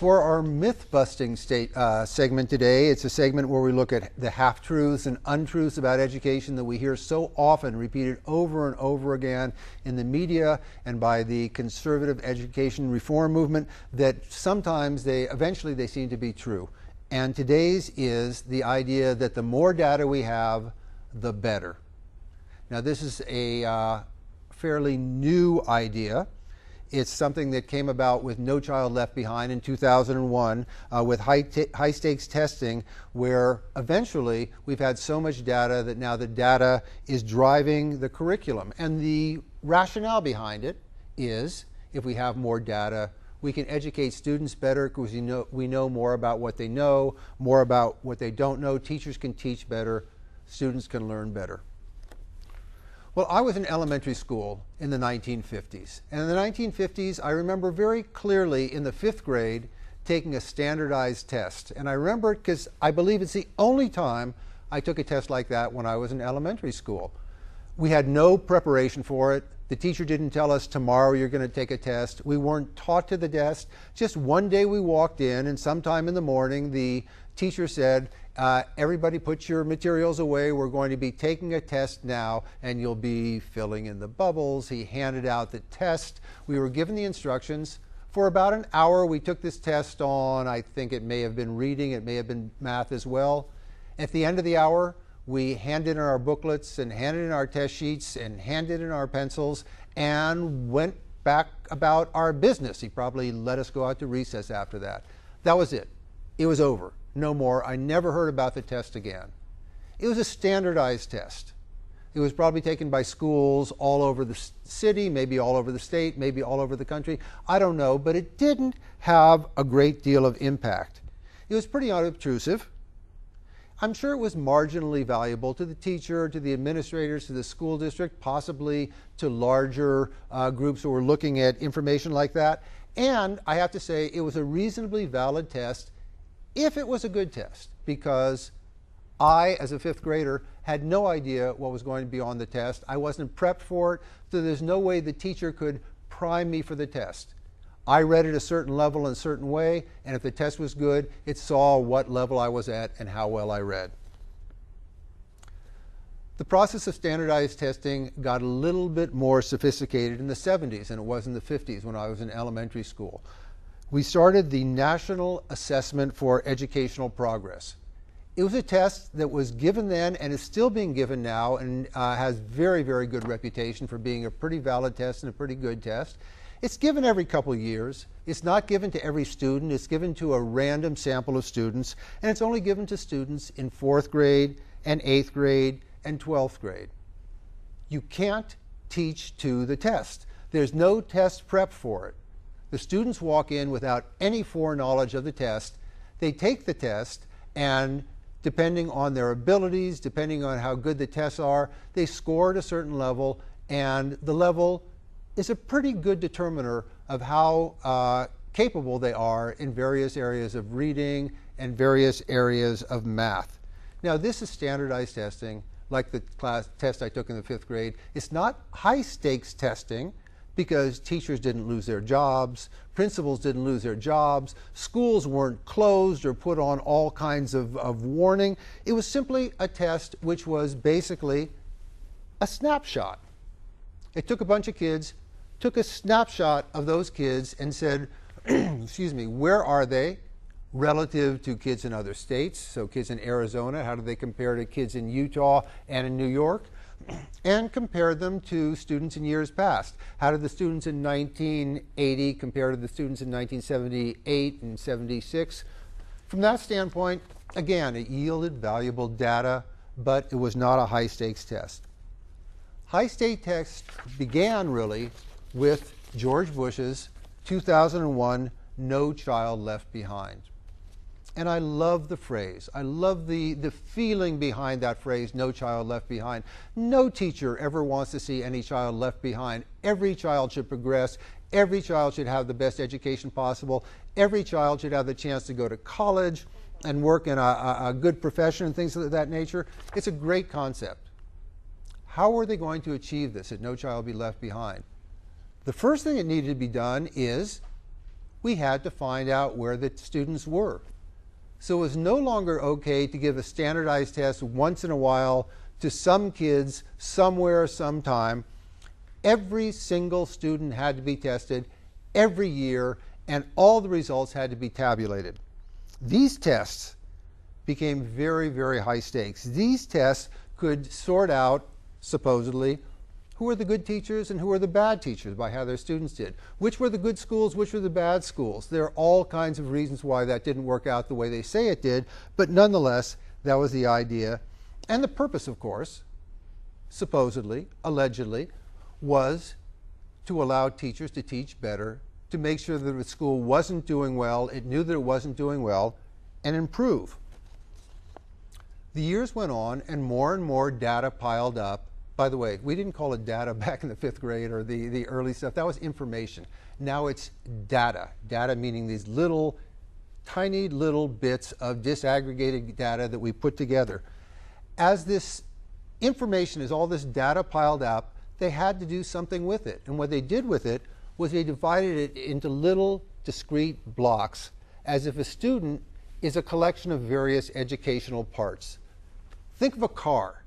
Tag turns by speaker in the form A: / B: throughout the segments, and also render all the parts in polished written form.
A: for our myth-busting segment today. It's a segment where we look at the half-truths and untruths about education that we hear so often repeated over and over again in the media and by the conservative education reform movement that sometimes eventually they seem to be true. And today's is the idea that the more data we have, the better. Now, this is a fairly new idea. It's something that came about with No Child Left Behind in 2001 with high-stakes testing, where eventually we've had so much data that now the data is driving the curriculum. And the rationale behind it is if we have more data, we can educate students better because we know more about what they know, more about what they don't know. Teachers can teach better. Students can learn better. Well, I was in elementary school in the 1950s. And in the 1950s, I remember very clearly in the 5th grade taking a standardized test. And I remember it because I believe it's the only time I took a test like that when I was in elementary school. We had no preparation for it. The teacher didn't tell us tomorrow you're going to take a test. We weren't taught to the test. Just one day we walked in, and sometime in the morning the teacher said, everybody put your materials away. We're going to be taking a test now, and you'll be filling in the bubbles. He handed out the test. We were given the instructions. For about an hour, we took this test on, I think it may have been reading, it may have been math as well. At the end of the hour, we handed in our booklets and handed in our test sheets and handed in our pencils and went back about our business. He probably let us go out to recess after that. That was it. It was over. No more. I never heard about the test again. It was a standardized test. It was probably taken by schools all over the city, maybe all over the state, maybe all over the country. I don't know, but it didn't have a great deal of impact. It was pretty unobtrusive. I'm sure it was marginally valuable to the teacher, to the administrators, to the school district, possibly to larger groups who were looking at information like that. And I have to say, it was a reasonably valid test if it was a good test, because I, as a 5th grader, had no idea what was going to be on the test. I wasn't prepped for it, so there's no way the teacher could prime me for the test. I read at a certain level in a certain way, and if the test was good, it saw what level I was at and how well I read. The process of standardized testing got a little bit more sophisticated in the 70s than it was in the 50s when I was in elementary school. We started the National Assessment for Educational Progress. It was a test that was given then and is still being given now and has very, very good reputation for being a pretty valid test and a pretty good test. It's given every couple of years. It's not given to every student. It's given to a random sample of students, and it's only given to students in 4th grade and 8th grade and 12th grade. You can't teach to the test. There's no test prep for it. The students walk in without any foreknowledge of the test. They take the test, and depending on their abilities, depending on how good the tests are, they score at a certain level, and the level is a pretty good determiner of how capable they are in various areas of reading and various areas of math. Now, this is standardized testing, like the test I took in the 5th grade. It's not high-stakes testing, because teachers didn't lose their jobs, principals didn't lose their jobs, schools weren't closed or put on all kinds of warning. It was simply a test which was basically a snapshot. It took a bunch of kids, took a snapshot of those kids and said, excuse me, where are they relative to kids in other states? So kids in Arizona, how do they compare to kids in Utah and in New York? And compared them to students in years past. How did the students in 1980 compare to the students in 1978 and 76? From that standpoint, again, it yielded valuable data, but it was not a high-stakes test. High-stakes tests began really with George Bush's 2001 No Child Left Behind. And I love the phrase. I love the feeling behind that phrase, no child left behind. No teacher ever wants to see any child left behind. Every child should progress. Every child should have the best education possible. Every child should have the chance to go to college and work in a good profession and things of that nature. It's a great concept. How are they going to achieve this, that no child be left behind? The first thing that needed to be done is we had to find out where the students were. So it was no longer okay to give a standardized test once in a while to some kids, somewhere, sometime. Every single student had to be tested every year, and all the results had to be tabulated. These tests became very, very high stakes. These tests could sort out, supposedly, who were the good teachers and who were the bad teachers by how their students did. Which were the good schools, which were the bad schools. There are all kinds of reasons why that didn't work out the way they say it did, but nonetheless, that was the idea. And the purpose, of course, supposedly, allegedly, was to allow teachers to teach better, to make sure that the school wasn't doing well, it knew that it wasn't doing well, and improve. The years went on and more data piled up. By the way, we didn't call it data back in the 5th grade or the early stuff. That was information. Now it's data. Data meaning these little, tiny little bits of disaggregated data that we put together. As this information, as all this data piled up, they had to do something with it. And what they did with it was they divided it into little discrete blocks, as if a student is a collection of various educational parts. Think of a car.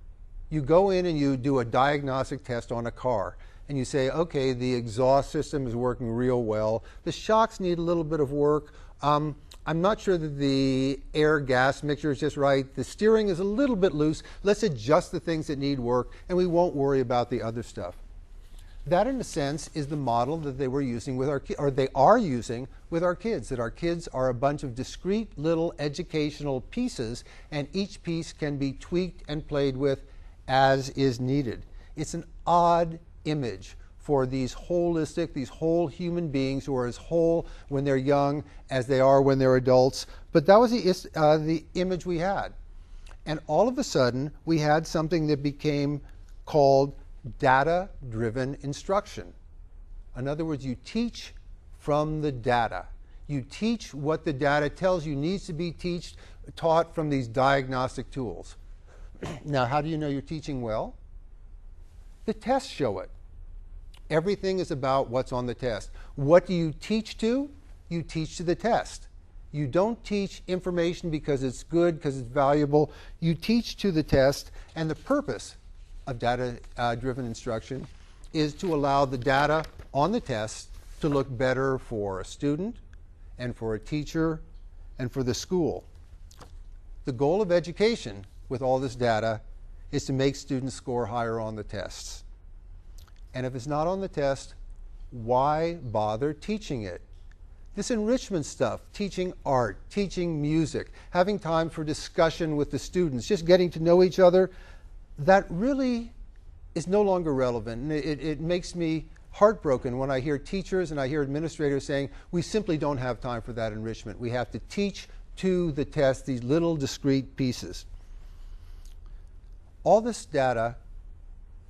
A: You go in and you do a diagnostic test on a car, and you say, okay, the exhaust system is working real well. The shocks need a little bit of work. I'm not sure that the air-gas mixture is just right. The steering is a little bit loose. Let's adjust the things that need work, and we won't worry about the other stuff. That, in a sense, is the model that they were using with our kids, or they are using with our kids, that our kids are a bunch of discrete little educational pieces, and each piece can be tweaked and played with as is needed. It's an odd image for these holistic, these whole human beings who are as whole when they're young as they are when they're adults. But that was the image we had. And all of a sudden, we had something that became called data-driven instruction. In other words, you teach from the data. You teach what the data tells you needs to be taught from these diagnostic tools. Now, how do you know you're teaching well? The tests show it. Everything is about what's on the test. What do you teach to? You teach to the test. You don't teach information because it's good, because it's valuable. You teach to the test, and the purpose of data-driven instruction is to allow the data on the test to look better for a student and for a teacher and for the school. The goal of education with all this data is to make students score higher on the tests. And if it's not on the test, why bother teaching it? This enrichment stuff, teaching art, teaching music, having time for discussion with the students, just getting to know each other, that really is no longer relevant. And it makes me heartbroken when I hear teachers and I hear administrators saying, we simply don't have time for that enrichment. We have to teach to the test these little discrete pieces. All this data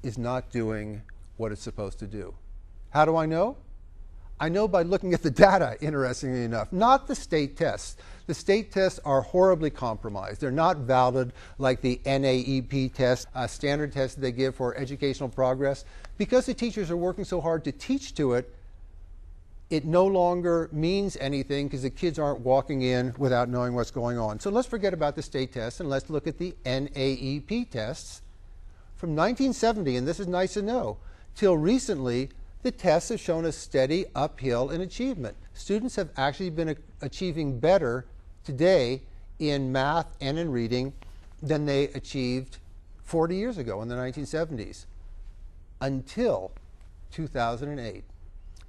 A: is not doing what it's supposed to do. How do I know? I know by looking at the data, interestingly enough, not the state tests. The state tests are horribly compromised. They're not valid like the NAEP test, a standard test that they give for educational progress. Because the teachers are working so hard to teach to it, it no longer means anything because the kids aren't walking in without knowing what's going on. So let's forget about the state tests and let's look at the NAEP tests. From 1970, and this is nice to know, till recently, the tests have shown a steady uphill in achievement. Students have actually been achieving better today in math and in reading than they achieved 40 years ago in the 1970s, until 2008.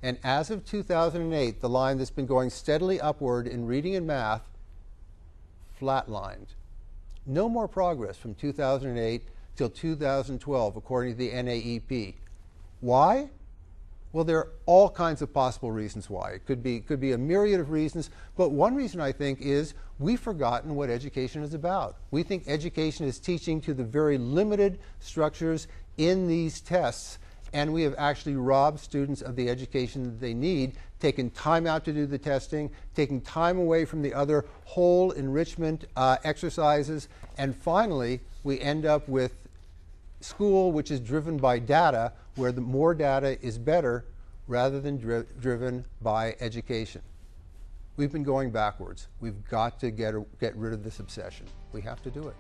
A: And as of 2008, the line that's been going steadily upward in reading and math flatlined. No more progress from 2008 till 2012, according to the NAEP. Why? Well, there are all kinds of possible reasons why. It could be a myriad of reasons, but one reason I think is we've forgotten what education is about. We think education is teaching to the very limited structures in these tests, and we have actually robbed students of the education that they need, taken time out to do the testing, taking time away from the other whole enrichment exercises, and finally we end up with school which is driven by data, where the more data is better rather than driven by education. We've been going backwards. We've got to get rid of this obsession. We have to do it.